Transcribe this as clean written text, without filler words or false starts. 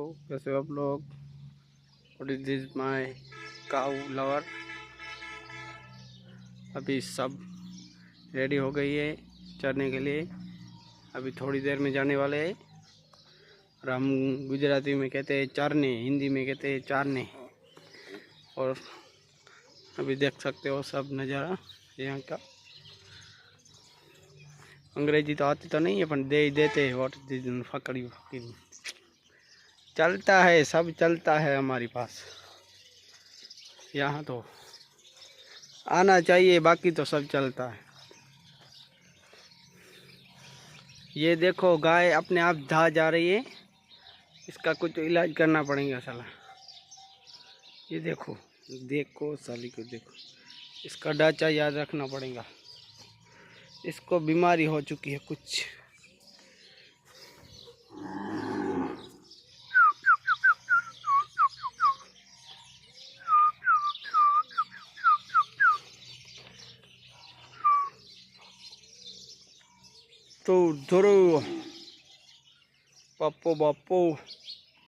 कैसे हो आप लोग? What is this my cow lover. अभी सब रेडी हो गई है चरने के लिए। अभी थोड़ी देर में जाने वाले हैं। और हम गुजराती में कहते हैं चरने, हिंदी में कहते हैं चारने। और अभी देख सकते हो सब नज़ारा यहाँ का। अंग्रेजी तो आती तो नहीं है पर दे ही देते हैं। व्हाट इज दिस फकड़ी फकड़ी चलता है, सब चलता है हमारे पास। यहाँ तो आना चाहिए, बाकी तो सब चलता है। ये देखो गाय अपने आप धा जा रही है। इसका कुछ इलाज करना पड़ेगा साला। ये देखो देखो साली को देखो, इसका ढांचा याद रखना पड़ेगा। इसको बीमारी हो चुकी है कुछ। तो धरो पप्पो बापो।